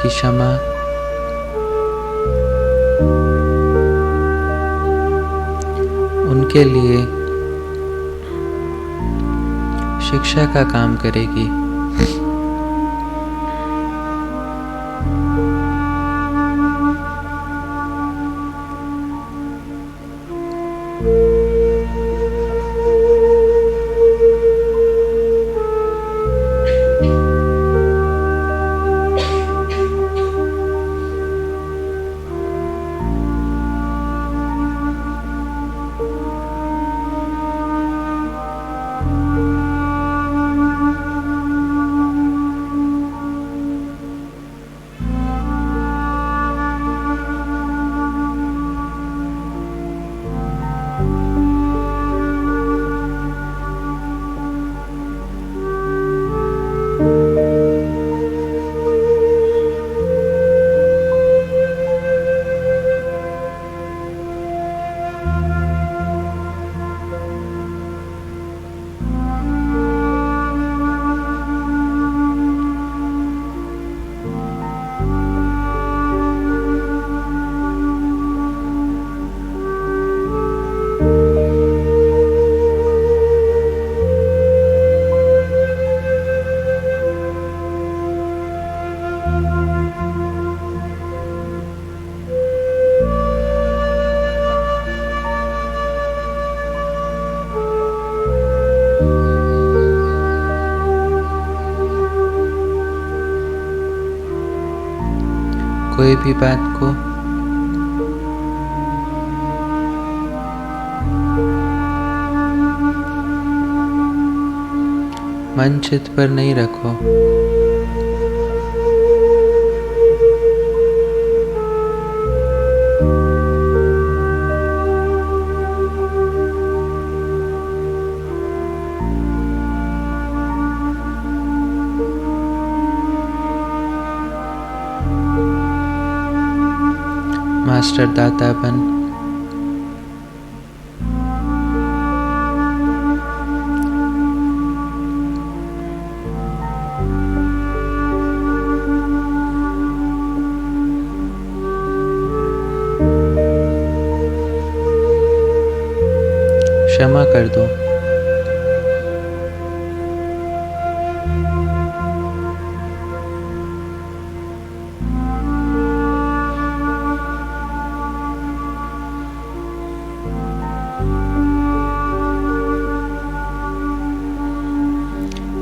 की क्षमा, उनके लिए शिक्षा का काम करेगी। कोई भी बात को मन चित पर नहीं रखो। मास्टर दाता बन क्षमा कर दो।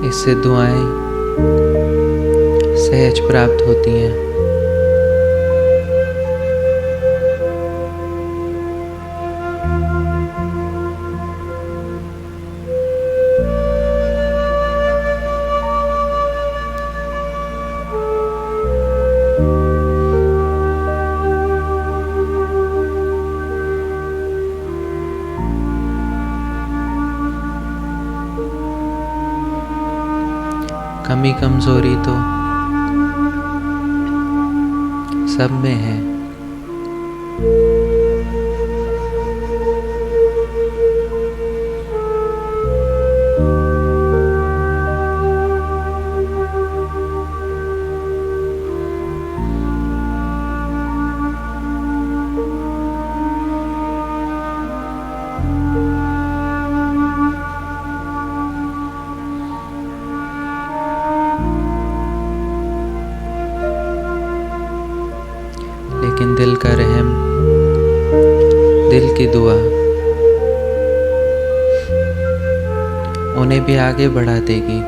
इससे दुआएं सहज प्राप्त होती हैं। कमी कमजोरी तो सब में है। लेकिन दिल का रहम, दिल की दुआ उन्हें भी आगे बढ़ा देगी।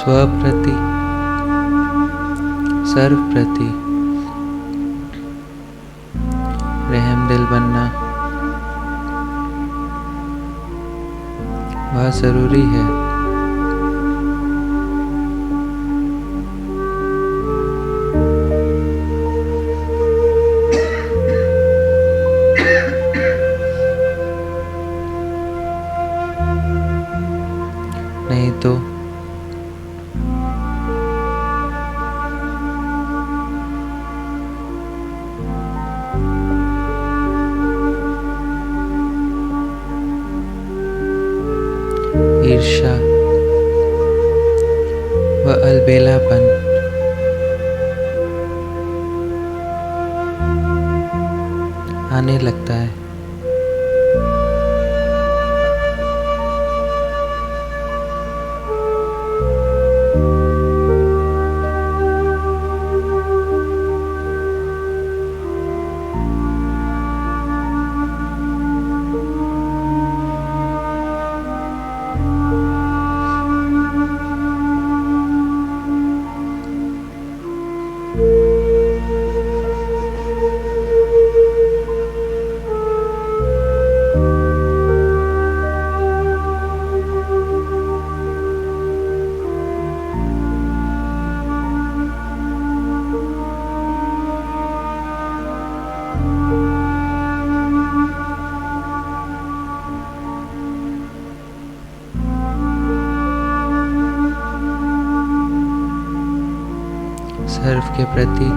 स्वप्रति, सर्वप्रति रहमदिल बनना बहुत ज़रूरी है। नहीं तो ईर्ष्या व अलबेलापन आने लगता है। सर्व के प्रति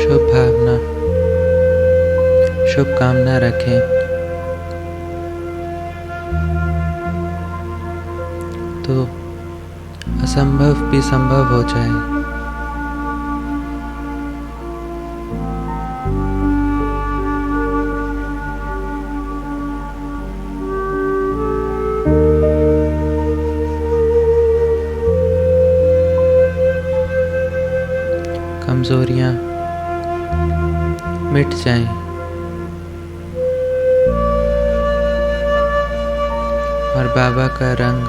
शुभ भावना, शुभ कामना रखें तो असंभव भी संभव हो जाए। कमजोरियां मिट जाएं और बाबा का रंग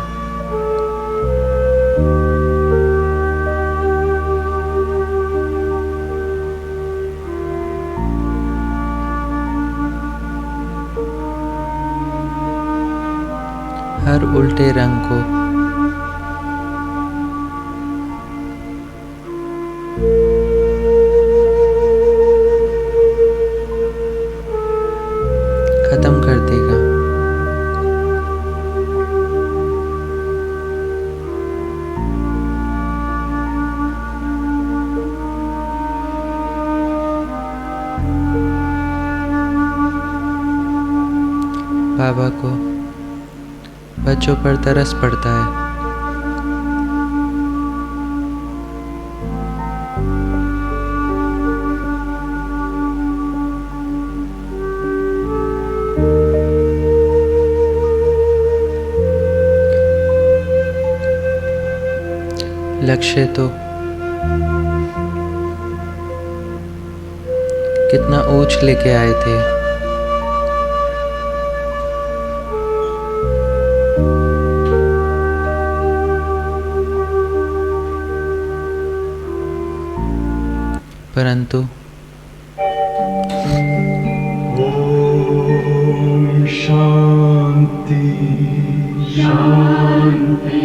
हर उल्टे रंग को खत्म कर देगा। बाबा को बच्चों पर तरस पड़ता है। लक्ष्य तो कितना ऊंच लेके आए थे, परंतु ओम शांति शांति,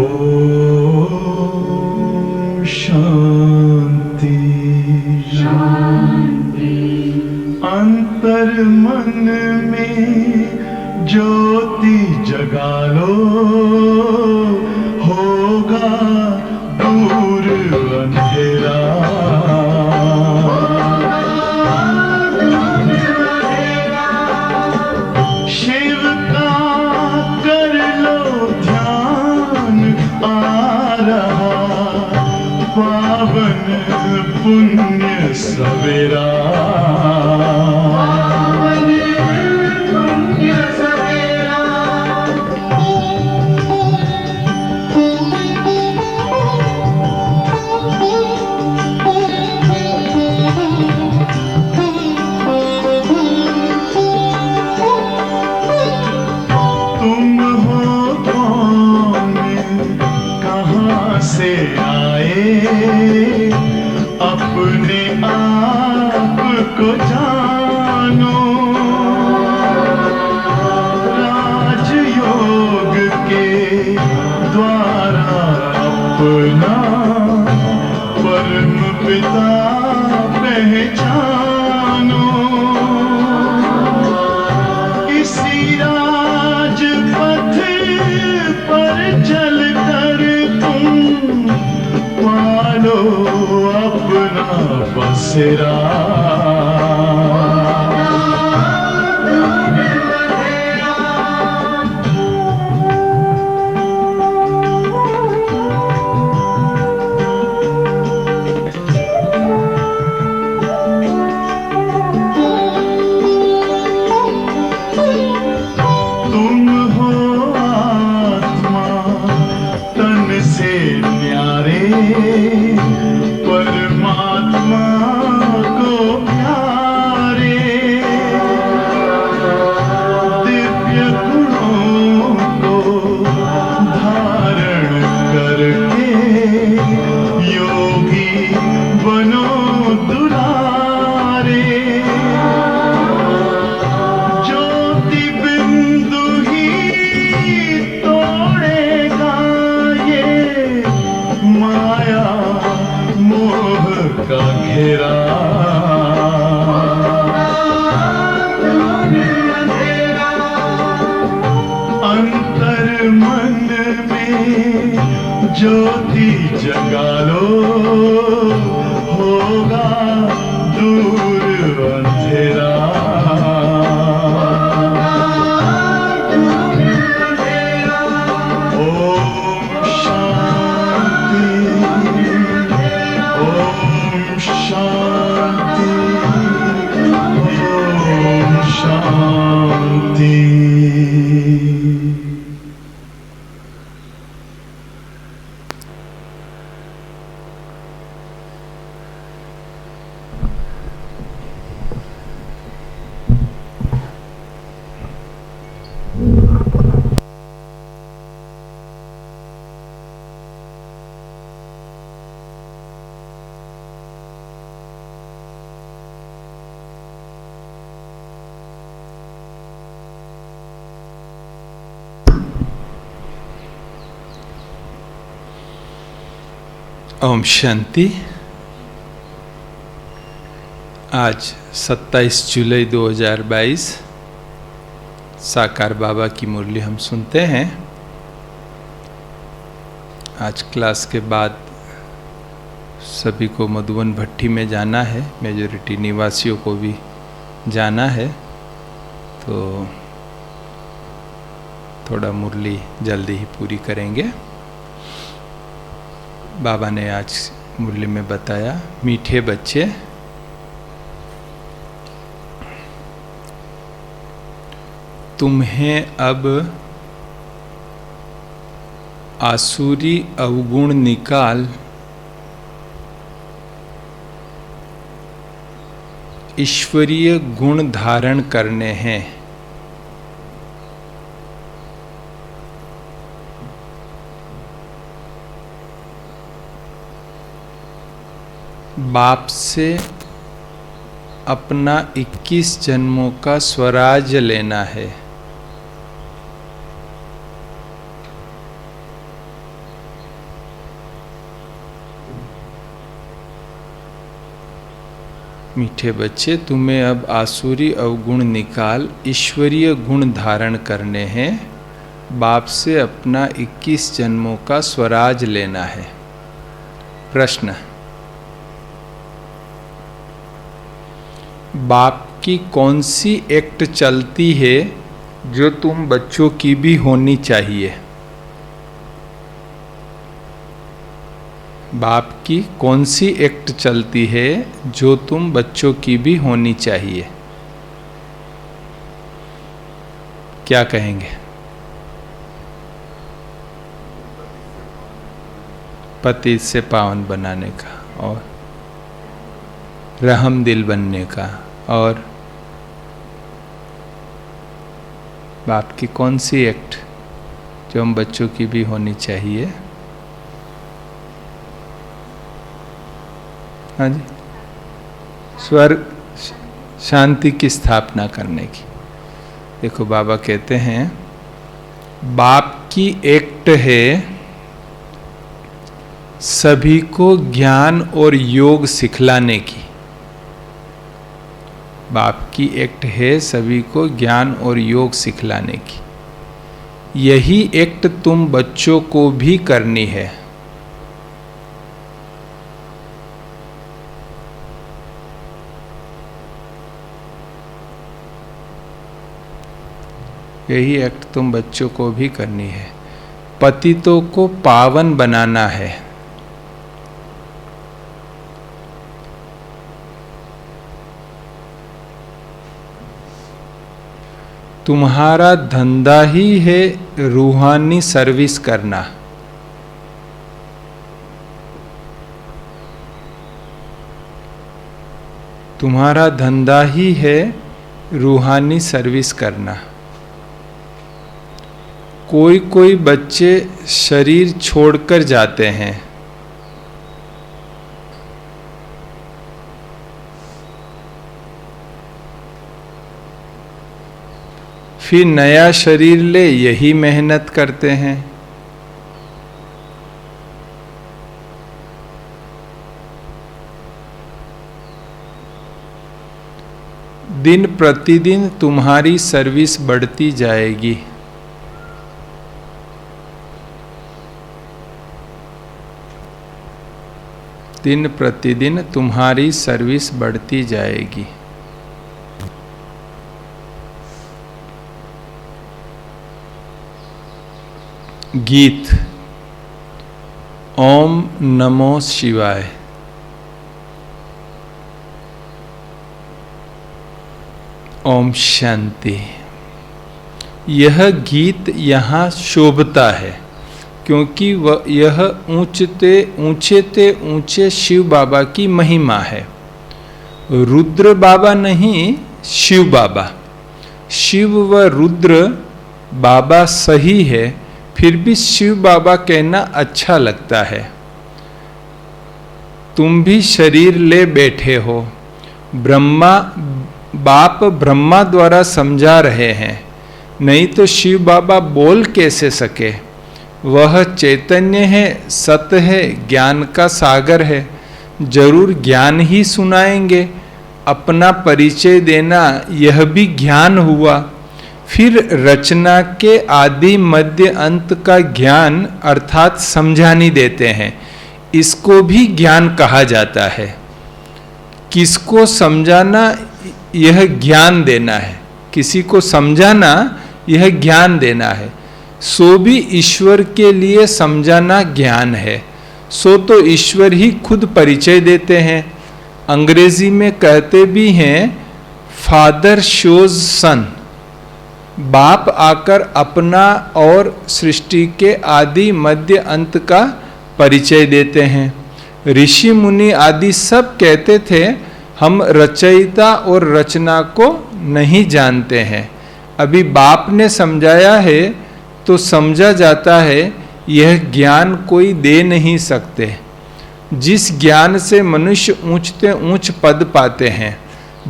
ओम शांति शांति। अंतर मन में ज्योति जगा लो, होगा दूर अंधेरा। शिव का कर लो ध्यान, आ रहा पावन पुण्य सवेरा। बसेरा। तुम हो आत्मा तन से न्यारे, परमात्मा को प्यारे। दिव्य गुणों को धारण करके योगी बनो दुलारे। ज्योति बिंदु ही तोड़ेगा ये माया मोह का घेरा। अंतर मन में ज्योति जगा लो, होगा दूर अंधेरा। ओम शांति, ओम शांति, ओम शांति। ओम शांति। आज 27 जुलाई 2022 साकार बाबा की मुरली हम सुनते हैं। आज क्लास के बाद सभी को मधुबन भट्टी में जाना है, मेजॉरिटी निवासियों को भी जाना है, तो थोड़ा मुरली जल्दी ही पूरी करेंगे। बाबा ने आज मुरली में बताया, मीठे बच्चे, तुम्हें अब आसुरी अवगुण निकाल ईश्वरीय गुण धारण करने हैं। बाप से अपना 21 जन्मों का स्वराज लेना है। मीठे बच्चे, तुम्हें अब आसुरी अवगुण निकाल ईश्वरीय गुण धारण करने हैं। बाप से अपना 21 जन्मों का स्वराज लेना है। प्रश्न, बाप की कौन सी एक्ट चलती है जो तुम बच्चों की भी होनी चाहिए? बाप की कौन सी एक्ट चलती है जो तुम बच्चों की भी होनी चाहिए? क्या कहेंगे? पतित से पावन बनाने का, और रहम दिल बनने का, और बाप की कौन सी एक्ट जो हम बच्चों की भी होनी चाहिए? हाँ जी, स्वर्ग शांति की स्थापना करने की। देखो बाबा कहते हैं, बाप की एक्ट है सभी को ज्ञान और योग सिखलाने की। बाप की एक्ट है सभी को ज्ञान और योग सिखलाने की। यही एक्ट तुम बच्चों को भी करनी है। यही एक्ट तुम बच्चों को भी करनी है। पतितों को पावन बनाना है। तुम्हारा धंधा ही है रूहानी सर्विस करना। तुम्हारा धंधा ही है रूहानी सर्विस करना। कोई कोई बच्चे शरीर छोड़कर जाते हैं। फिर नया शरीर ले यही मेहनत करते हैं। दिन प्रतिदिन तुम्हारी सर्विस बढ़ती जाएगी। दिन प्रतिदिन तुम्हारी सर्विस बढ़ती जाएगी। गीत। ओम नमो शिवाय। ओम शांति। यह गीत यहाँ शोभता है क्योंकि यह ऊंचे शिव बाबा की महिमा है। रुद्र बाबा नहीं, शिव बाबा। शिव व रुद्र बाबा सही है, फिर भी शिव बाबा कहना अच्छा लगता है। तुम भी शरीर ले बैठे हो। बाप ब्रह्मा द्वारा समझा रहे हैं, नहीं तो शिव बाबा बोल कैसे सके। वह चैतन्य है, सत्य है, ज्ञान का सागर है। जरूर ज्ञान ही सुनाएंगे। अपना परिचय देना यह भी ज्ञान हुआ। फिर रचना के आदि मध्य अंत का ज्ञान अर्थात समझानी देते हैं। इसको भी ज्ञान कहा जाता है। किसको समझाना, यह ज्ञान देना है। किसी को समझाना, यह ज्ञान देना है। सो भी ईश्वर के लिए समझाना ज्ञान है। सो तो ईश्वर ही खुद परिचय देते हैं। अंग्रेजी में कहते भी हैं, फादर शोज सन। बाप आकर अपना और सृष्टि के आदि मध्य अंत का परिचय देते हैं। ऋषि मुनि आदि सब कहते थे, हम रचयिता और रचना को नहीं जानते हैं। अभी बाप ने समझाया है तो समझा जाता है। यह ज्ञान कोई दे नहीं सकते। जिस ज्ञान से मनुष्य ऊंचते ऊंच पद पाते हैं,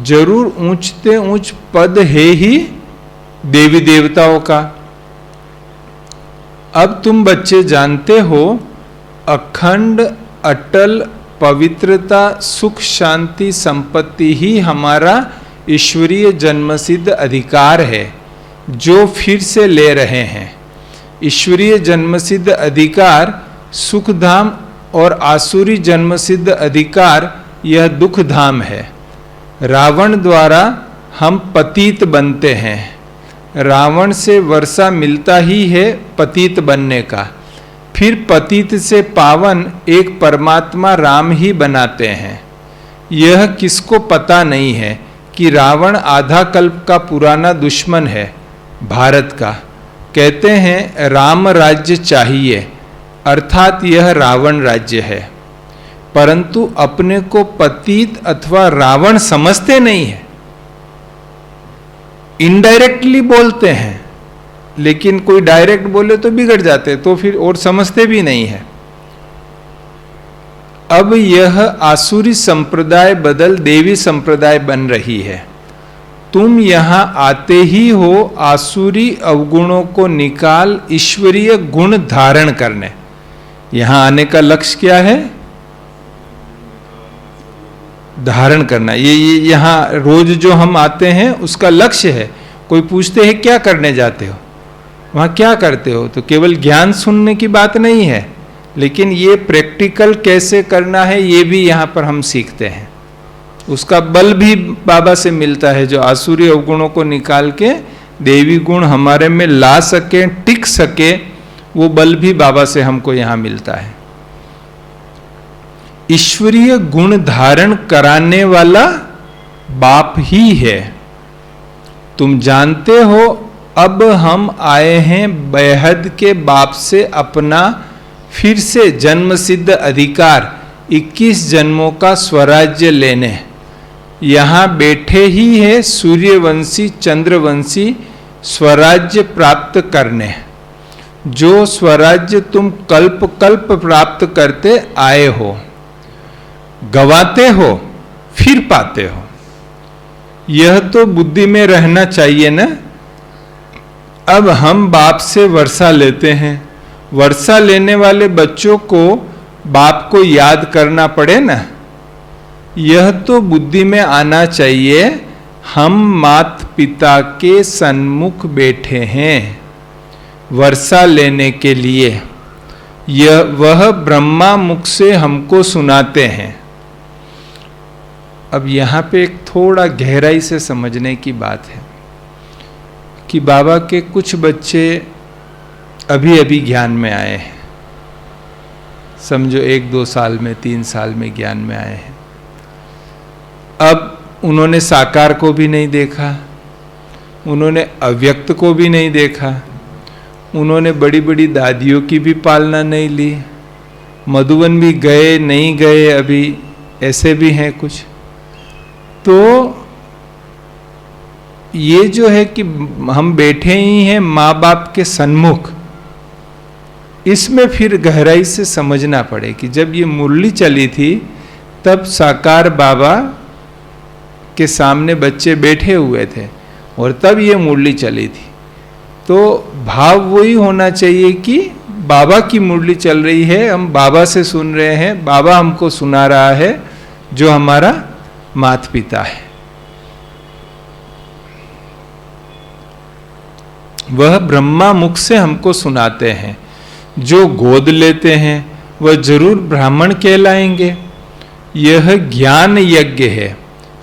जरूर ऊंचते ऊंच पद है ही देवी देवताओं का। अब तुम बच्चे जानते हो, अखंड अटल पवित्रता सुख शांति संपत्ति ही हमारा ईश्वरीय जन्मसिद्ध अधिकार है, जो फिर से ले रहे हैं। ईश्वरीय जन्मसिद्ध अधिकार सुख धाम और आसुरी जन्मसिद्ध अधिकार यह दुख धाम है। रावण द्वारा हम पतित बनते हैं। रावण से वर्षा मिलता ही है पतित बनने का। फिर पतित से पावन एक परमात्मा राम ही बनाते हैं। यह किसको पता नहीं है कि रावण आधा कल्प का पुराना दुश्मन है भारत का। कहते हैं राम राज्य चाहिए, अर्थात यह रावण राज्य है। परंतु अपने को पतित अथवा रावण समझते नहीं है। इनडायरेक्टली बोलते हैं, लेकिन कोई डायरेक्ट बोले तो बिगड़ जाते, तो फिर और समझते भी नहीं है। अब यह आसुरी संप्रदाय बदल देवी संप्रदाय बन रही है। तुम यहां आते ही हो आसुरी अवगुणों को निकाल ईश्वरीय गुण धारण करने। यहां आने का लक्ष्य क्या है? धारण करना। ये यहाँ रोज जो हम आते हैं उसका लक्ष्य है। कोई पूछते हैं क्या करने जाते हो, वहाँ क्या करते हो, तो केवल ज्ञान सुनने की बात नहीं है, लेकिन ये प्रैक्टिकल कैसे करना है ये भी यहाँ पर हम सीखते हैं। उसका बल भी बाबा से मिलता है, जो आसुरी अवगुणों को निकाल के देवी गुण हमारे में ला सके, टिक सके, वो बल भी बाबा से हमको यहाँ मिलता है। ईश्वरीय गुण धारण कराने वाला बाप ही है। तुम जानते हो अब हम आए हैं बेहद के बाप से अपना फिर से जन्म सिद्ध अधिकार 21 जन्मों का स्वराज्य लेने। यहाँ बैठे ही है सूर्यवंशी चंद्रवंशी स्वराज्य प्राप्त करने, जो स्वराज्य तुम कल्प कल्प प्राप्त करते आए हो, गवाते हो फिर पाते हो। यह तो बुद्धि में रहना चाहिए ना। अब हम बाप से वर्षा लेते हैं, वर्षा लेने वाले बच्चों को बाप को याद करना पड़े ना। यह तो बुद्धि में आना चाहिए, हम माता पिता के सन्मुख बैठे हैं वर्षा लेने के लिए। वह ब्रह्मा मुख से हमको सुनाते हैं। अब यहाँ पे एक थोड़ा गहराई से समझने की बात है कि बाबा के कुछ बच्चे अभी अभी ज्ञान में आए हैं, समझो 1-2 साल में 3 साल में ज्ञान में आए हैं। अब उन्होंने साकार को भी नहीं देखा, उन्होंने अव्यक्त को भी नहीं देखा, उन्होंने बड़ी बड़ी दादियों की भी पालना नहीं ली, मधुबन भी गए नहीं गए, अभी ऐसे भी हैं कुछ। तो ये जो है कि हम बैठे ही हैं माँ बाप के सन्मुख, इसमें फिर गहराई से समझना पड़े कि जब ये मुरली चली थी तब साकार बाबा के सामने बच्चे बैठे हुए थे और तब ये मुरली चली थी। तो भाव वही होना चाहिए कि बाबा की मुरली चल रही है, हम बाबा से सुन रहे हैं, बाबा हमको सुना रहा है, जो हमारा माता पिता है। वह ब्रह्मा मुख से हमको सुनाते हैं। जो गोद लेते हैं वह जरूर ब्राह्मण कहलाएंगे। यह ज्ञान यज्ञ है।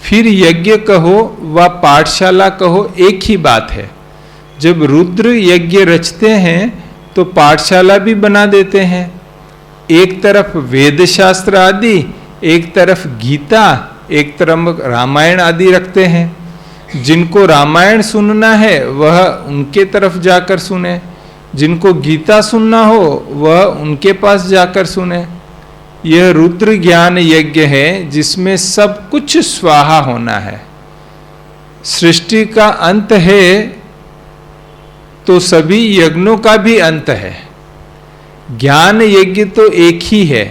फिर यज्ञ कहो व पाठशाला कहो, एक ही बात है। जब रुद्र यज्ञ रचते हैं तो पाठशाला भी बना देते हैं। एक तरफ वेद शास्त्र आदि, एक तरफ गीता, एक तरफ रामायण आदि रखते हैं। जिनको रामायण सुनना है वह उनके तरफ जाकर सुने, जिनको गीता सुनना हो वह उनके पास जाकर सुने। यह रुद्र ज्ञान यज्ञ है जिसमें सब कुछ स्वाहा होना है। सृष्टि का अंत है तो सभी यज्ञों का भी अंत है। ज्ञान यज्ञ तो एक ही है,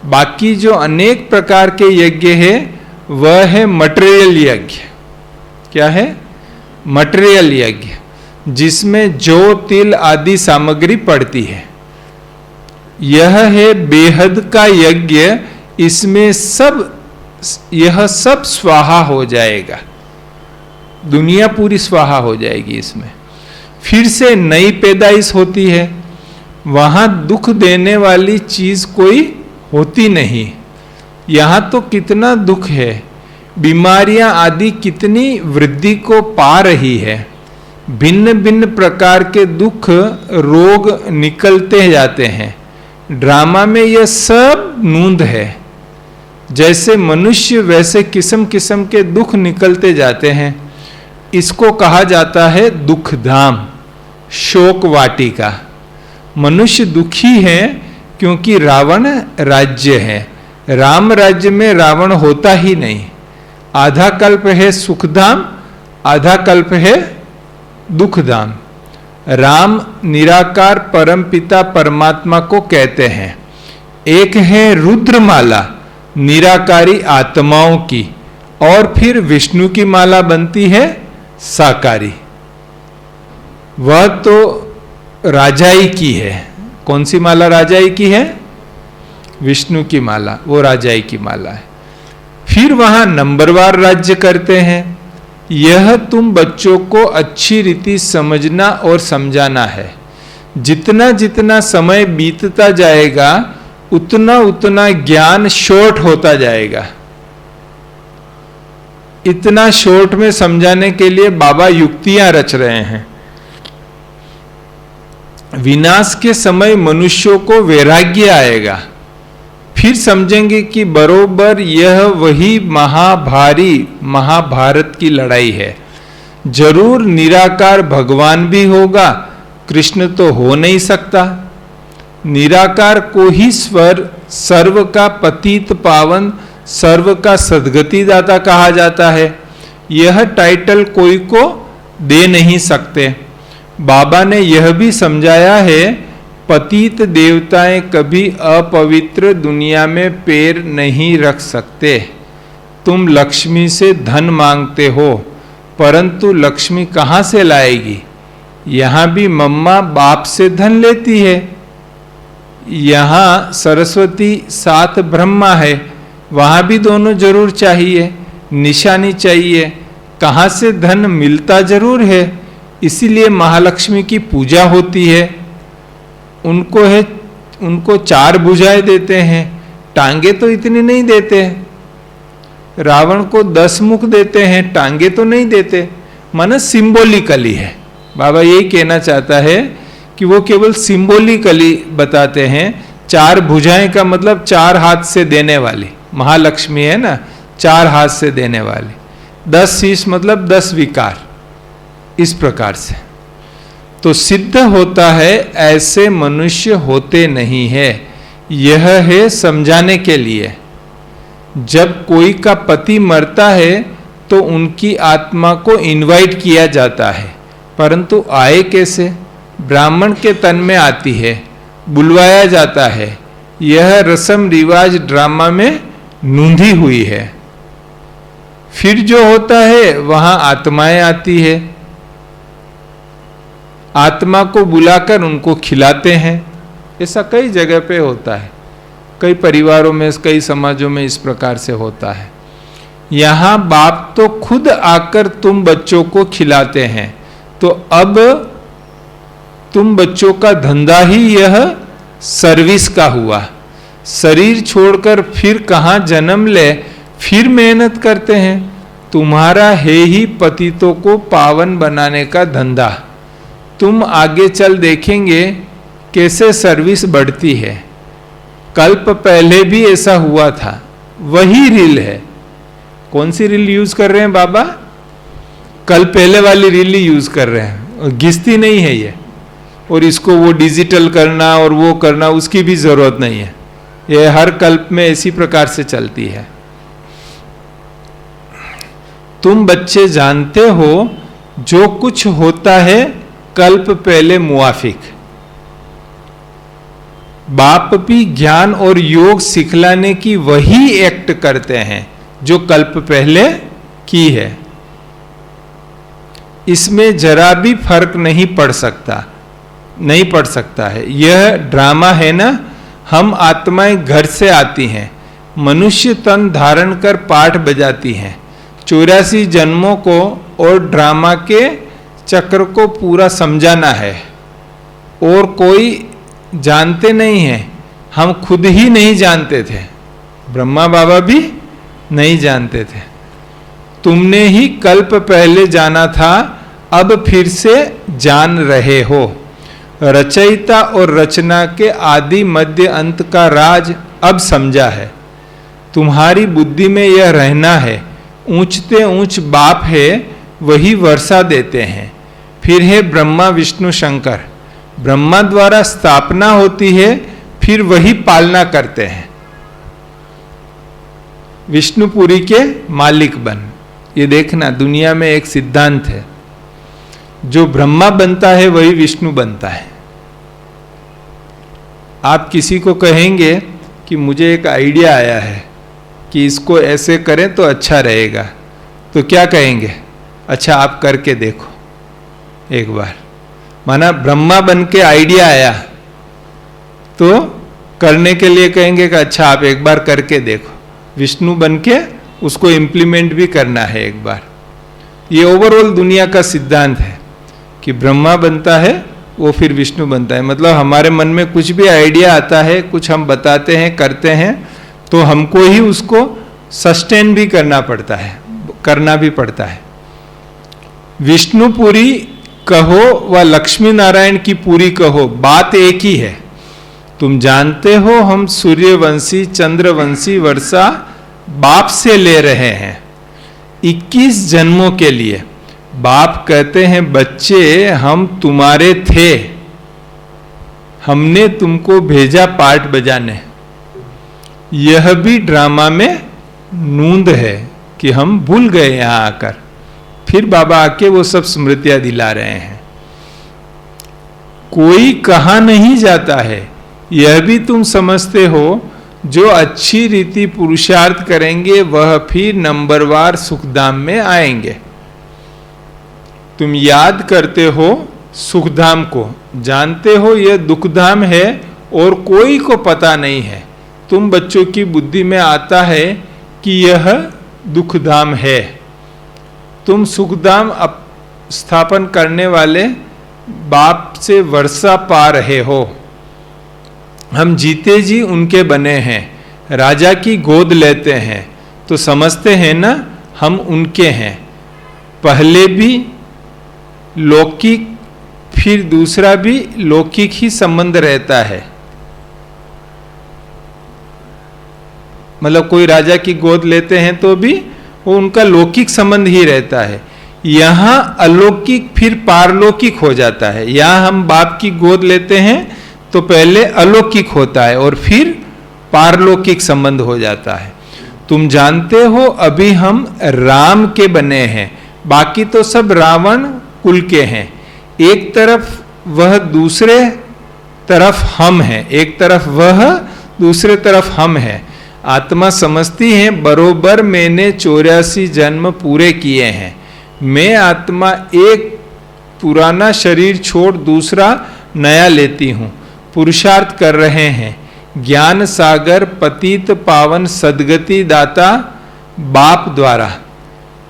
बाकी जो अनेक प्रकार के यज्ञ है वह है मटेरियल यज्ञ। क्या है? मटेरियल यज्ञ, जिसमें जौ तिल आदि सामग्री पड़ती है। यह है बेहद का यज्ञ, इसमें यह सब स्वाहा हो जाएगा, दुनिया पूरी स्वाहा हो जाएगी इसमें। फिर से नई पैदाइश होती है, वहां दुख देने वाली चीज कोई होती नहीं। यहां तो कितना दुख है, बीमारियां आदि कितनी वृद्धि को पा रही है। भिन्न भिन्न प्रकार के दुख रोग निकलते जाते हैं। ड्रामा में यह सब नूंद है। जैसे मनुष्य वैसे किस्म किस्म के दुख निकलते जाते हैं। इसको कहा जाता है दुख धाम, शोक वाटिका। मनुष्य दुखी है क्योंकि रावण राज्य है। राम राज्य में रावण होता ही नहीं। आधा कल्प है सुखधाम, आधा कल्प है दुखधाम। राम निराकार परमपिता परमात्मा को कहते हैं। एक है रुद्रमाला निराकारी आत्माओं की, और फिर विष्णु की माला बनती है साकारी। वह तो राजाई की है। कौन सी माला राजाई की है? विष्णु की माला, वो राजाई की माला है। फिर वहां नंबरवार राज्य करते हैं। यह तुम बच्चों को अच्छी रीति समझना और समझाना है। जितना जितना समय बीतता जाएगा उतना उतना ज्ञान शॉर्ट होता जाएगा। इतना शॉर्ट में समझाने के लिए बाबा युक्तियां रच रहे हैं। विनाश के समय मनुष्यों को वैराग्य आएगा, फिर समझेंगे कि बरोबर यह वही महाभारी महाभारत की लड़ाई है। जरूर निराकार भगवान भी होगा, कृष्ण तो हो नहीं सकता। निराकार को ही सर्व का पतित पावन, सर्व का सद्गति दाता कहा जाता है। यह टाइटल कोई को दे नहीं सकते। बाबा ने यह भी समझाया है, पतित देवताएं कभी अपवित्र दुनिया में पैर नहीं रख सकते। तुम लक्ष्मी से धन मांगते हो, परंतु लक्ष्मी कहाँ से लाएगी? यहाँ भी मम्मा बाप से धन लेती है, यहाँ सरस्वती साथ ब्रह्मा है, वहाँ भी दोनों जरूर चाहिए, निशानी चाहिए। कहाँ से धन मिलता जरूर है, इसीलिए महालक्ष्मी की पूजा होती है। उनको 4 भुजाएं देते हैं, टांगे तो इतनी नहीं देते। रावण को 10 मुख देते हैं, टांगे तो नहीं देते। माना सिंबॉलिकली है। बाबा यही कहना चाहता है कि वो केवल सिंबॉलिकली बताते हैं। 4 भुजाएं का मतलब 4 हाथ से देने वाली महालक्ष्मी है ना, 4 हाथ से देने वाली। 10 शीश मतलब 10 विकार, इस प्रकार से। तो सिद्ध होता है ऐसे मनुष्य होते नहीं है। यह है समझाने के लिए। जब कोई का पति मरता है तो उनकी आत्मा को इनवाइट किया जाता है, परंतु आए कैसे? ब्राह्मण के तन में आती है, बुलवाया जाता है। यह रस्म रिवाज ड्रामा में नूंधी हुई है। फिर जो होता है वहां आत्माएं आती है, आत्मा को बुलाकर उनको खिलाते हैं। ऐसा कई जगह पे होता है, कई परिवारों में, कई समाजों में इस प्रकार से होता है। यहाँ बाप तो खुद आकर तुम बच्चों को खिलाते हैं, तो अब तुम बच्चों का धंधा ही यह सर्विस का हुआ। शरीर छोड़कर फिर कहाँ जन्म ले, फिर मेहनत करते हैं। तुम्हारा है ही पतितों को पावन बनाने का धंधा। तुम आगे चल देखेंगे कैसे सर्विस बढ़ती है। कल्प पहले भी ऐसा हुआ था, वही रील है। कौन सी रील यूज कर रहे हैं बाबा? कल पहले वाली रील ही यूज कर रहे हैं, घिसती नहीं है ये। और इसको वो डिजिटल करना और वो करना, उसकी भी जरूरत नहीं है। ये हर कल्प में इसी प्रकार से चलती है। तुम बच्चे जानते हो जो कुछ होता है कल्प पहले मुआफिक। बाप भी ज्ञान और योग सिखलाने की वही एक्ट करते हैं जो कल्प पहले की है। इसमें जरा भी फर्क नहीं पड़ सकता है। यह ड्रामा है ना। हम आत्माएं घर से आती हैं, मनुष्य तन धारण कर पाठ बजाती हैं। 84 जन्मों को और ड्रामा के चक्र को पूरा समझाना है, और कोई जानते नहीं है। हम खुद ही नहीं जानते थे, ब्रह्मा बाबा भी नहीं जानते थे। तुमने ही कल्प पहले जाना था, अब फिर से जान रहे हो। रचयिता और रचना के आदि मध्य अंत का राज अब समझा है। तुम्हारी बुद्धि में यह रहना है, ऊंचते ऊंच बाप है, वही वर्षा देते हैं। फिर है ब्रह्मा विष्णु शंकर। ब्रह्मा द्वारा स्थापना होती है, फिर वही पालना करते हैं। विष्णुपुरी के मालिक बन। ये देखना, दुनिया में एक सिद्धांत है, जो ब्रह्मा बनता है वही विष्णु बनता है। आप किसी को कहेंगे कि मुझे एक आइडिया आया है कि इसको ऐसे करें तो अच्छा रहेगा, तो क्या कहेंगे? अच्छा आप करके देखो एक बार। माना ब्रह्मा बन के आइडिया आया तो करने के लिए कहेंगे कि अच्छा आप एक बार करके देखो। विष्णु बन के उसको इम्प्लीमेंट भी करना है एक बार। ये ओवरऑल दुनिया का सिद्धांत है कि ब्रह्मा बनता है वो फिर विष्णु बनता है। मतलब हमारे मन में कुछ भी आइडिया आता है, कुछ हम बताते हैं, करते हैं, तो हमको ही उसको सस्टेन भी करना पड़ता है, करना भी पड़ता है। विष्णुपुरी कहो व लक्ष्मी नारायण की पूरी कहो, बात एक ही है। तुम जानते हो हम सूर्यवंशी चंद्रवंशी वर्षा बाप से ले रहे हैं 21 जन्मों के लिए। बाप कहते हैं बच्चे हम तुम्हारे थे, हमने तुमको भेजा पार्ट बजाने। यह भी ड्रामा में नूंद है कि हम भूल गए यहां आकर, फिर बाबा आके वो सब स्मृतियां दिला रहे हैं। कोई कहा नहीं जाता है, यह भी तुम समझते हो। जो अच्छी रीति पुरुषार्थ करेंगे वह फिर नंबरवार सुखधाम में आएंगे। तुम याद करते हो सुखधाम को, जानते हो यह दुखधाम है और कोई को पता नहीं है। तुम बच्चों की बुद्धि में आता है कि यह दुखधाम है। तुम सुखधाम स्थापन करने वाले बाप से वर्षा पा रहे हो। हम जीते जी उनके बने हैं, राजा की गोद लेते हैं तो समझते हैं ना हम उनके हैं। पहले भी लौकिक फिर दूसरा भी लौकिक ही संबंध रहता है। मतलब कोई राजा की गोद लेते हैं तो भी वो उनका लौकिक संबंध ही रहता है। यहां अलौकिक फिर पारलौकिक हो जाता है। यहां हम बाप की गोद लेते हैं तो पहले अलौकिक होता है और फिर पारलौकिक संबंध हो जाता है। तुम जानते हो अभी हम राम के बने हैं, बाकी तो सब रावण कुल के हैं। एक तरफ वह दूसरे तरफ हम हैं, एक तरफ वह दूसरे तरफ हम हैं। आत्मा समझती है बरोबर मैंने 84 जन्म पूरे किए हैं। मैं आत्मा एक पुराना शरीर छोड़ दूसरा नया लेती हूँ। पुरुषार्थ कर रहे हैं। ज्ञान सागर पतित पावन सदगति दाता बाप द्वारा,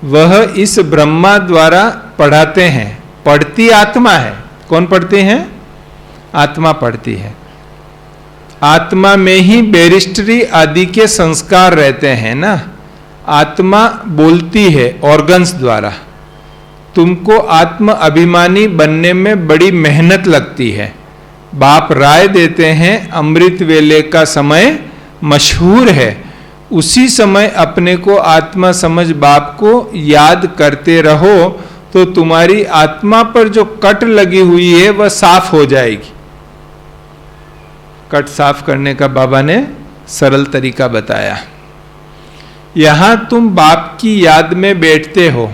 वह इस ब्रह्मा द्वारा पढ़ाते हैं। पढ़ती आत्मा है। कौन पढ़ती है? आत्मा पढ़ती है। आत्मा में ही बैरिस्टरी आदि के संस्कार रहते हैं ना। आत्मा बोलती है ऑर्गन्स द्वारा। तुमको आत्म अभिमानी बनने में बड़ी मेहनत लगती है। बाप राय देते हैं अमृत वेले का समय मशहूर है। उसी समय अपने को आत्मा समझ बाप को याद करते रहो तो तुम्हारी आत्मा पर जो कट लगी हुई है वह साफ हो जाएगी। कट साफ करने का बाबा ने सरल तरीका बताया। यहां तुम बाप की याद में बैठते हो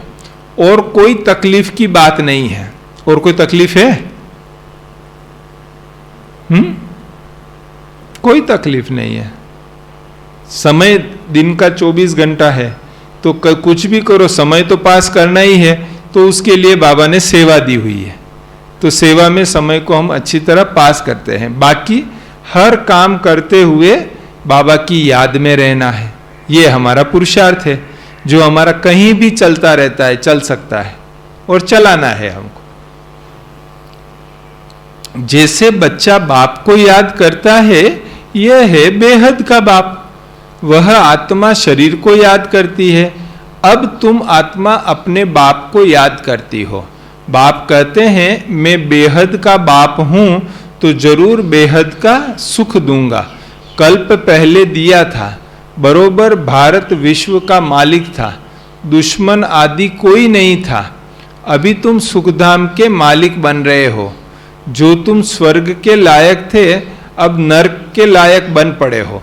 और कोई तकलीफ की बात नहीं है। और कोई तकलीफ है? कोई तकलीफ नहीं है। समय दिन का 24 घंटा है तो कुछ भी करो, समय तो पास करना ही है। तो उसके लिए बाबा ने सेवा दी हुई है, तो सेवा में समय को हम अच्छी तरह पास करते हैं। बाकी हर काम करते हुए बाबा की याद में रहना है, ये हमारा पुरुषार्थ है जो हमारा कहीं भी चलता रहता है, चल सकता है और चलाना है हमको। जैसे बच्चा बाप को याद करता है, यह है बेहद का बाप। वह आत्मा शरीर को याद करती है। अब तुम आत्मा अपने बाप को याद करती हो। बाप कहते हैं मैं बेहद का बाप हूं तो जरूर बेहद का सुख दूंगा। कल्प पहले दिया था, बरोबर भारत विश्व का मालिक था, दुश्मन आदि कोई नहीं था। अभी तुम सुखधाम के मालिक बन रहे हो। जो तुम स्वर्ग के लायक थे अब नरक के लायक बन पड़े हो।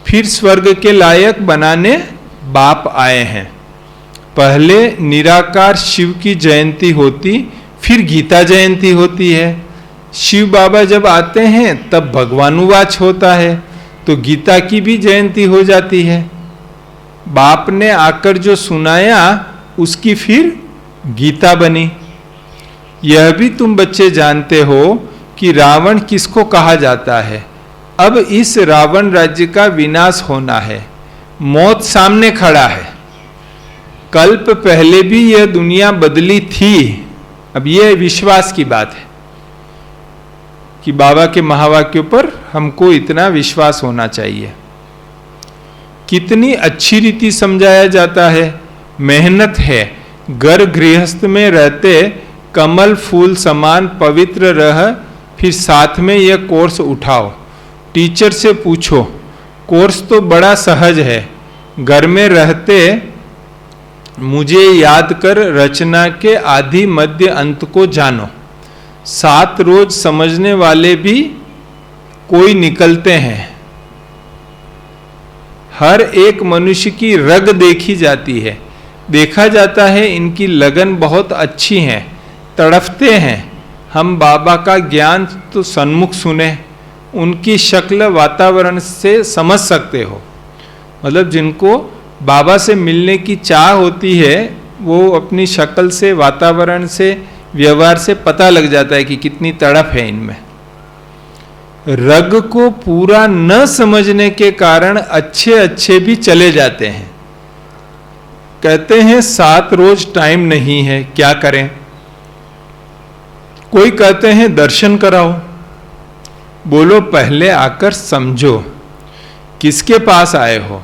फिर स्वर्ग के लायक बनाने बाप आए हैं। पहले निराकार शिव की जयंती होती, फिर गीता जयंती होती है। शिव बाबा जब आते हैं तब भगवानुवाच होता है, तो गीता की भी जयंती हो जाती है। बाप ने आकर जो सुनाया उसकी फिर गीता बनी। यह भी तुम बच्चे जानते हो कि रावण किसको कहा जाता है। अब इस रावण राज्य का विनाश होना है। मौत सामने खड़ा है। कल्प पहले भी यह दुनिया बदली थी। अब यह विश्वास की बात है कि बाबा के महावाक्यों पर हमको इतना विश्वास होना चाहिए। कितनी अच्छी रीति समझाया जाता है। मेहनत है। घर गृहस्थ में रहते कमल फूल समान पवित्र रह, फिर साथ में यह कोर्स उठाओ। टीचर से पूछो, कोर्स तो बड़ा सहज है, घर में रहते मुझे याद कर रचना के आदि मध्य अंत को जानो। 7 रोज समझने वाले भी कोई निकलते हैं। हर एक मनुष्य की रग देखी जाती है, देखा जाता है इनकी लगन बहुत अच्छी है, तड़फते हैं। हम बाबा का ज्ञान तो सन्मुख सुने, उनकी शक्ल वातावरण से समझ सकते हो। मतलब जिनको बाबा से मिलने की चाह होती है, वो अपनी शक्ल से, वातावरण से, व्यवहार से पता लग जाता है कि कितनी तड़प है इनमें। रग को पूरा न समझने के कारण अच्छे अच्छे भी चले जाते हैं। कहते हैं 7 रोज टाइम नहीं है, क्या करें? कोई कहते हैं दर्शन कराओ। बोलो पहले आकर समझो, किसके पास आए हो?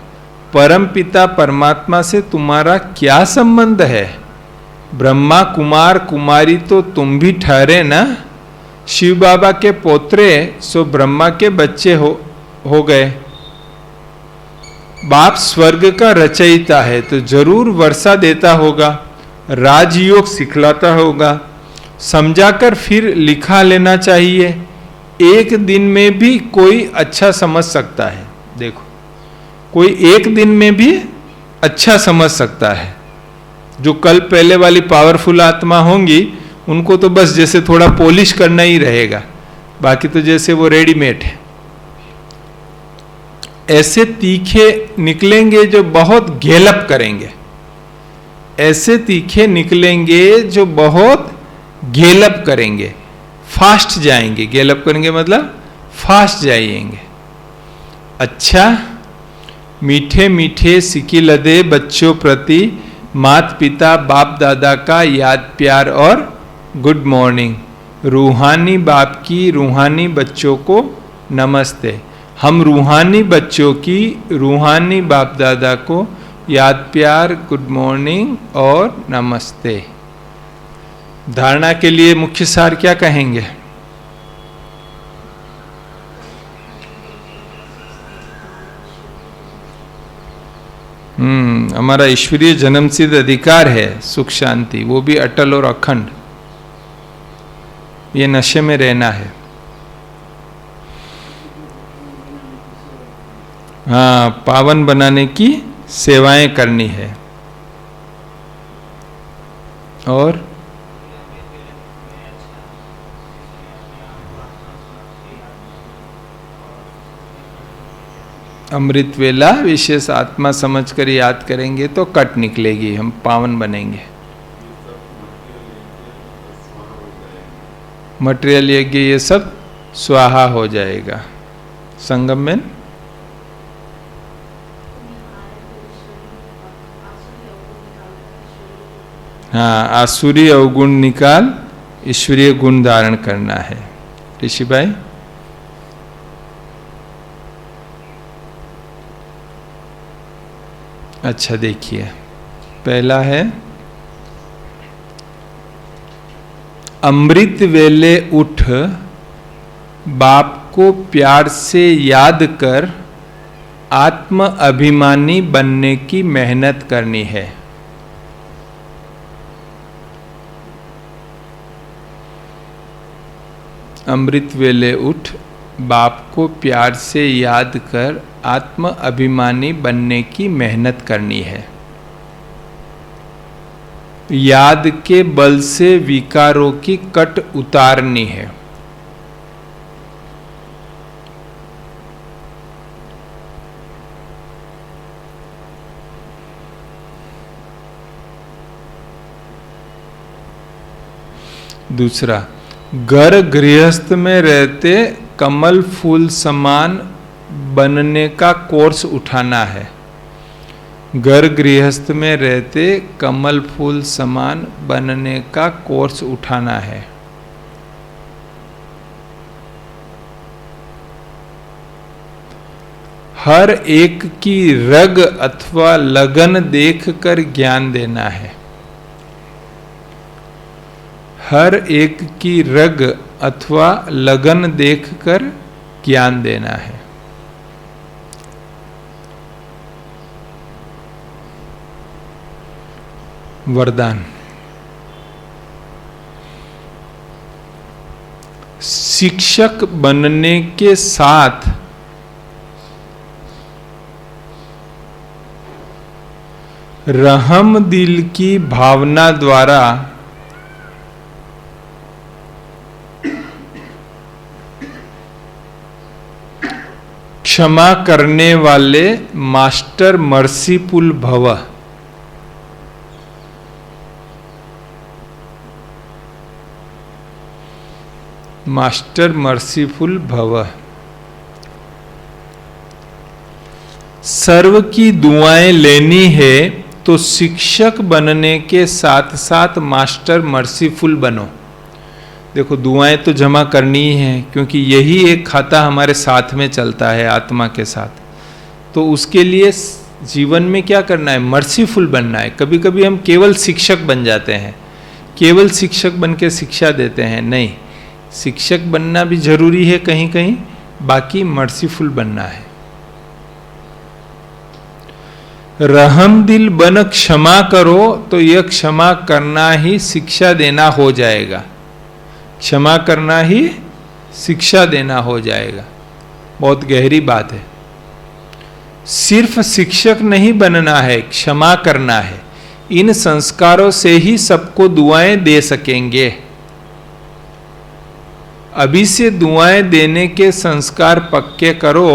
परम पिता परमात्मा से तुम्हारा क्या संबंध है? ब्रह्मा कुमार कुमारी तो तुम भी ठहरे ना। शिव बाबा के पोत्रे सो ब्रह्मा के बच्चे हो गए। बाप स्वर्ग का रचयिता है तो जरूर वर्षा देता होगा, राजयोग सिखलाता होगा। समझाकर फिर लिखा लेना चाहिए। एक दिन में भी कोई अच्छा समझ सकता है। देखो, कोई एक दिन में भी अच्छा समझ सकता है। जो कल पहले वाली पावरफुल आत्मा होंगी, उनको तो बस जैसे थोड़ा पॉलिश करना ही रहेगा, बाकी तो जैसे वो रेडीमेड है। ऐसे तीखे निकलेंगे जो बहुत गेलप करेंगे, ऐसे तीखे निकलेंगे जो बहुत गेलप करेंगे, फास्ट जाएंगे। गेलप करेंगे मतलब फास्ट जाएंगे। अच्छा, मीठे मीठे सिकी लदे बच्चों प्रति माता पिता बाप दादा का याद प्यार और गुड मॉर्निंग। रूहानी बाप की रूहानी बच्चों को नमस्ते। हम रूहानी बच्चों की रूहानी बाप दादा को याद प्यार, गुड मॉर्निंग और नमस्ते। धारणा के लिए मुख्य सार क्या कहेंगे? हमारा ईश्वरीय जन्मसिद्ध अधिकार है सुख शांति, वो भी अटल और अखंड। ये नशे में रहना है। हाँ, पावन बनाने की सेवाएं करनी है। और अमृत वेला विशेष आत्मा समझकर याद करेंगे तो कट निकलेगी, हम पावन बनेंगे। मटेरियल यज्ञ ये सब स्वाहा हो जाएगा संगम में। हाँ, आसुरी अवगुण निकाल ईश्वरीय गुण धारण करना है। ऋषि भाई, अच्छा देखिए, पहला है अमृत वेले उठ बाप को प्यार से याद कर आत्म अभिमानी बनने की मेहनत करनी है। अमृत वेले उठ बाप को प्यार से याद कर आत्म अभिमानी बनने की मेहनत करनी है। याद के बल से विकारों की कट उतारनी है। दूसरा, घर गृहस्थ में रहते कमल फूल समान बनने का कोर्स उठाना है। घर गृहस्थ में रहते कमल फूल समान बनने का कोर्स उठाना है। हर एक की रग अथवा लगन देखकर ज्ञान देना है। हर एक की रग अथवा लगन देखकर ज्ञान देना है। वरदान। शिक्षक बनने के साथ रहम दिल की भावना द्वारा क्षमा करने वाले मास्टर मर्सीफुल भव। मास्टर मर्सीफुल भव। सर्व की दुआएं लेनी है तो शिक्षक बनने के साथ साथ मास्टर मर्सीफुल बनो। देखो, दुआएं तो जमा करनी ही है, क्योंकि यही एक खाता हमारे साथ में चलता है आत्मा के साथ। तो उसके लिए जीवन में क्या करना है? मर्सीफुल बनना है। कभी कभी हम केवल शिक्षक बन जाते हैं, केवल शिक्षक बन के शिक्षा देते हैं। नहीं, शिक्षक बनना भी जरूरी है कहीं कहीं, बाकी मर्सीफुल बनना है। रहम दिल बन क्षमा करो तो यह क्षमा करना ही शिक्षा देना हो जाएगा। क्षमा करना ही शिक्षा देना हो जाएगा। बहुत गहरी बात है। सिर्फ शिक्षक नहीं बनना है, क्षमा करना है। इन संस्कारों से ही सबको दुआएं दे सकेंगे। अभी से दुआएं देने के संस्कार पक्के करो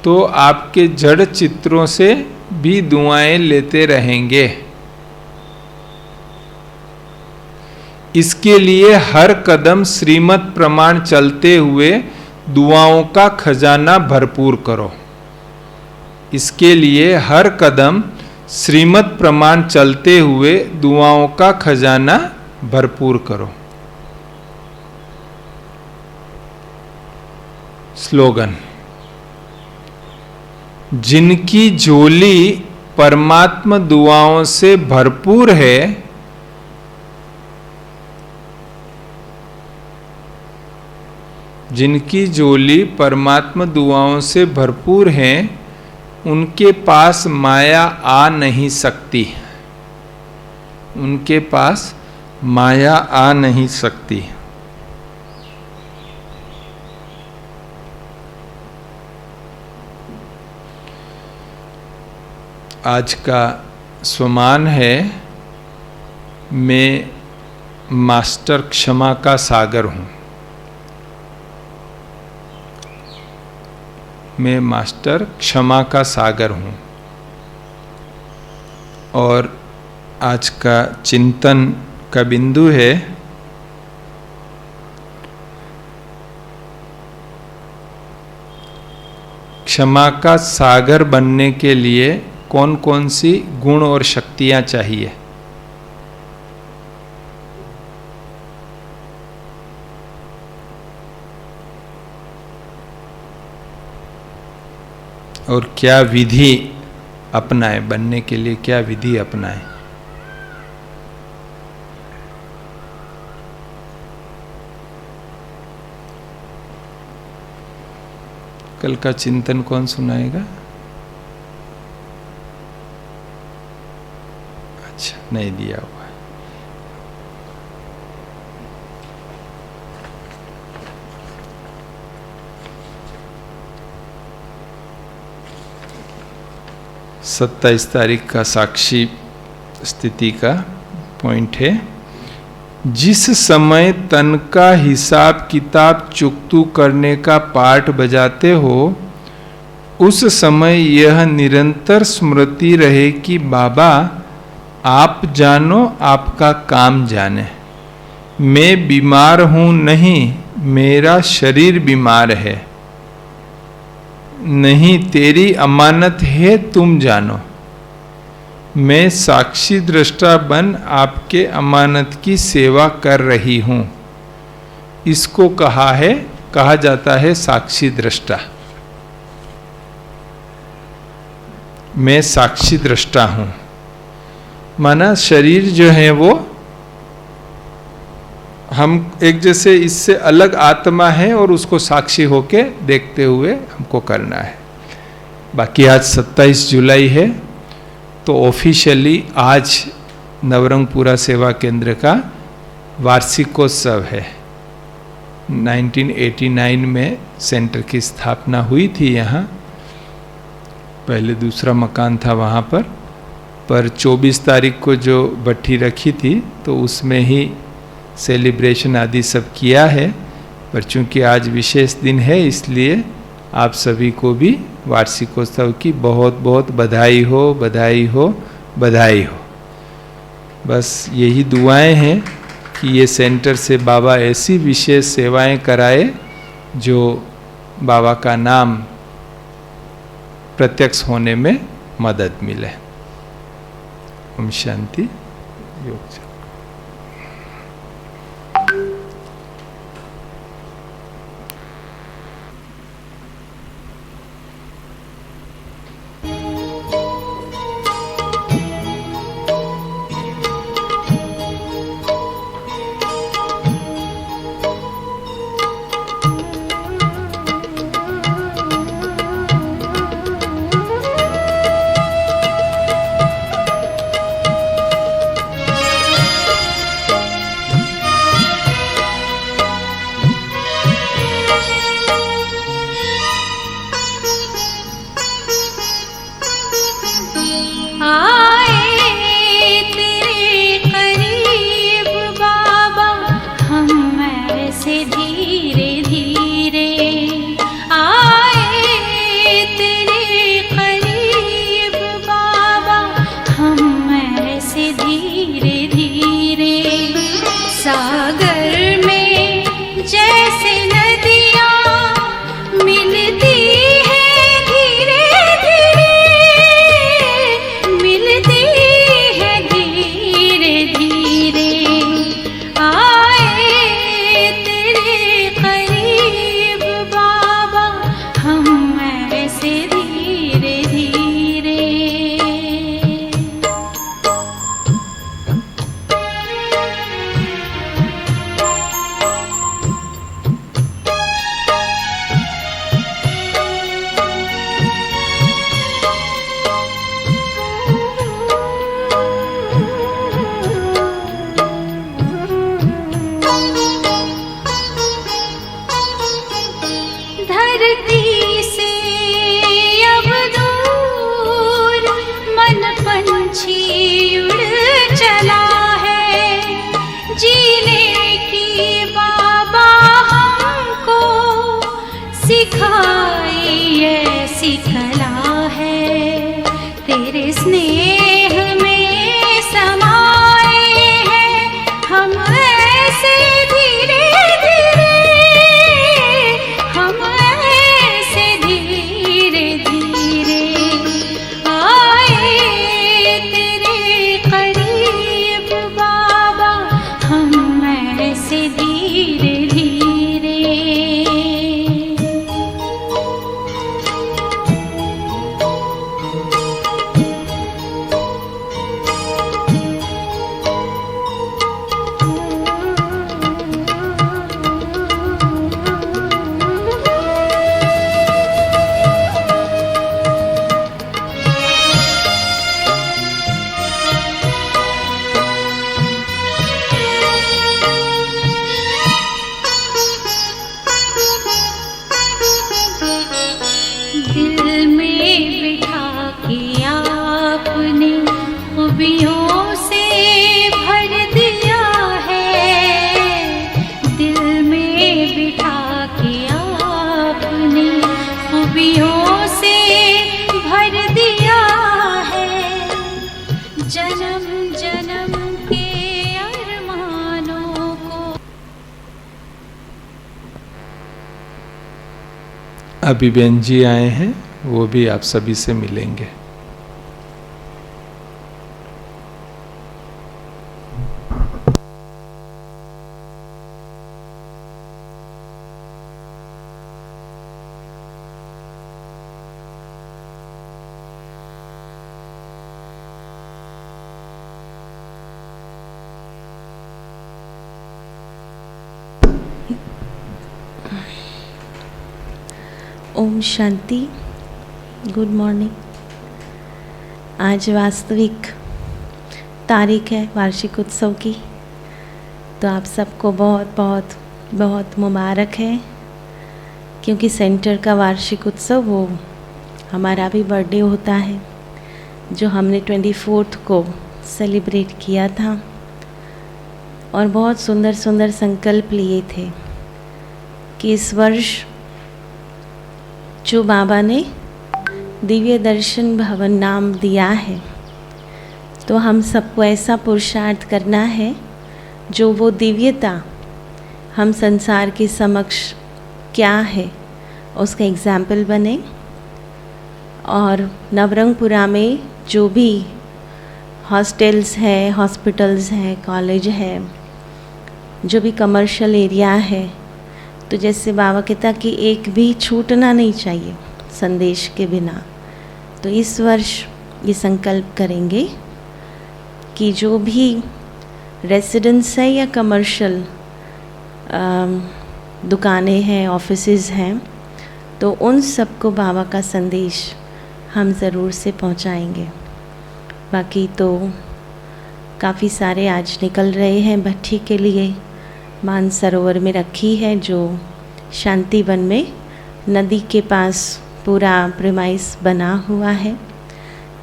तो आपके जड़ चित्रों से भी दुआएं लेते रहेंगे। इसके लिए हर कदम श्रीमत प्रमाण चलते हुए दुआओं का खजाना भरपूर करो। इसके लिए हर कदम श्रीमत प्रमाण चलते हुए दुआओं का खजाना भरपूर करो। स्लोगन। जिनकी झोली परमात्मा दुआओं से भरपूर है, जिनकी झोली परमात्मा दुआओं से भरपूर है, उनके पास माया आ नहीं सकती। उनके पास माया आ नहीं सकती। आज का स्वमान है, मैं मास्टर क्षमा का सागर हूं। मैं मास्टर क्षमा का सागर हूं। और आज का चिंतन का बिंदु है, क्षमा का सागर बनने के लिए कौन कौन सी गुण और शक्तियां चाहिए। और क्या विधि अपनाए, बनने के लिए क्या विधि अपनाए। कल का चिंतन कौन सुनाएगा? अच्छा, नहीं दिया हुआ है। सत्ताईस तारीख का साक्षी स्थिति का पॉइंट है। जिस समय तन का हिसाब किताब चुकतू करने का पाठ बजाते हो, उस समय यह निरंतर स्मृति रहे कि बाबा आप जानो, आपका काम जाने। मैं बीमार हूं नहीं, मेरा शरीर बीमार है। नहीं, तेरी अमानत है, तुम जानो। मैं साक्षी दृष्टा बन आपके अमानत की सेवा कर रही हूं। इसको कहा जाता है साक्षी दृष्टा। मैं साक्षी दृष्टा हूं, माना शरीर जो है वो हम एक जैसे इससे अलग आत्मा है और उसको साक्षी होके देखते हुए हमको करना है। बाकी आज 27 जुलाई है, तो ऑफिशियली आज नवरंगपुरा सेवा केंद्र का वार्षिकोत्सव है। 1989 में सेंटर की स्थापना हुई थी यहाँ, पहले दूसरा मकान था वहाँ पर 24 तारीख को जो भट्ठी रखी थी तो उसमें ही सेलिब्रेशन आदि सब किया है। पर चूंकि आज विशेष दिन है इसलिए आप सभी को भी वार्षिकोत्सव की बहुत बहुत बधाई हो, बधाई हो, बधाई हो। बस यही दुआएं हैं कि ये सेंटर से बाबा ऐसी विशेष सेवाएं कराए जो बाबा का नाम प्रत्यक्ष होने में मदद मिले। ओम शांति। योग चक्र। अभी बेन जी आए हैं, वो भी आप सभी से मिलेंगे। ओम शांति। Good morning. आज वास्तविक तारीख है वार्षिक उत्सव की, तो आप सबको बहुत बहुत बहुत मुबारक है, क्योंकि सेंटर का वार्षिक उत्सव वो हमारा भी बर्थडे होता है, जो हमने 24 को सेलिब्रेट किया था और बहुत सुंदर सुंदर संकल्प लिए थे कि इस वर्ष जो बाबा ने दिव्य दर्शन भवन नाम दिया है, तो हम सबको ऐसा पुरुषार्थ करना है जो वो दिव्यता हम संसार के समक्ष क्या है उसका एग्जाम्पल बने। और नवरंगपुरा में जो भी हॉस्टल्स है, हॉस्पिटल्स हैं, कॉलेज है, जो भी कमर्शियल एरिया है, तो जैसे बाबा कहता कि एक भी छूटना नहीं चाहिए संदेश के बिना। तो इस वर्ष ये संकल्प करेंगे कि जो भी रेसिडेंस है या कमर्शियल दुकानें हैं, ऑफिसेज हैं, तो उन सबको बाबा का संदेश हम ज़रूर से पहुंचाएंगे। बाकी तो काफ़ी सारे आज निकल रहे हैं भट्ठी के लिए, मानसरोवर में रखी है जो शांतिवन में नदी के पास पूरा प्रेमाइस बना हुआ है,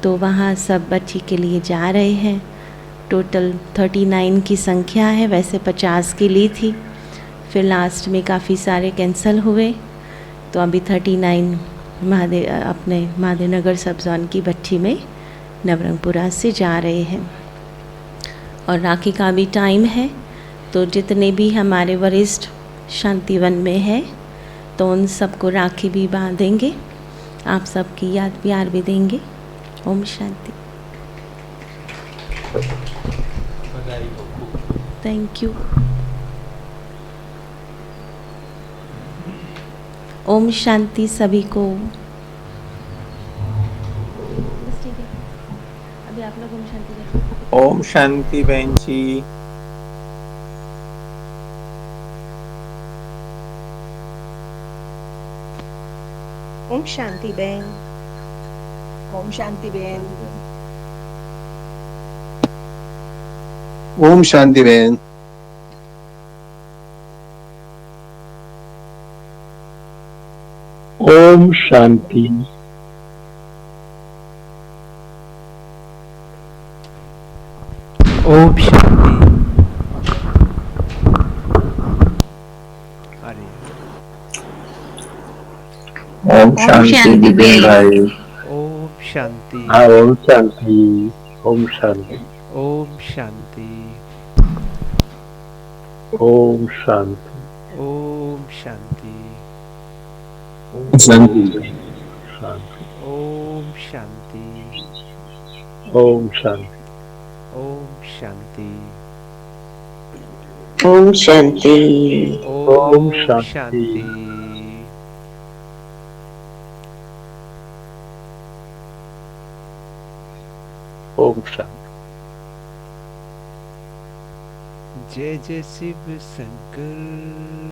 तो वहाँ सब भट्ठी के लिए जा रहे हैं। टोटल 39 की संख्या है, वैसे 50 की ली थी, फिर लास्ट में काफ़ी सारे कैंसिल हुए, तो अभी 39 अपने महादेवनगर सब जोन की भट्ठी में नवरंगपुरा से जा रहे हैं। और राखी का भी टाइम है, तो जितने भी हमारे वरिष्ठ शांतिवन में हैं, तो उन सबको राखी भी बांधेंगे, आप सबकी याद प्यार भी देंगे। ओम शांति। Thank you. ओम शांति सभी को। अभी आप लोग ओम शांति रखें। ओम शांति बहन जी। ओम शांति बहन। ओम शांति बहन। ओम शांति बहन। ओम शांति। ओम शांति। ओम शांति बहन भाई। ओम शांति। हाँ ओम शांति। ओम शांति। ओम शांति। ओम शांति। ओम शांति। शांति शांति। ओम शांति। ओम शांति। ओम शांति। ओम शांति। ओम शांति। ओम शांति। जय जय शिव शंकर।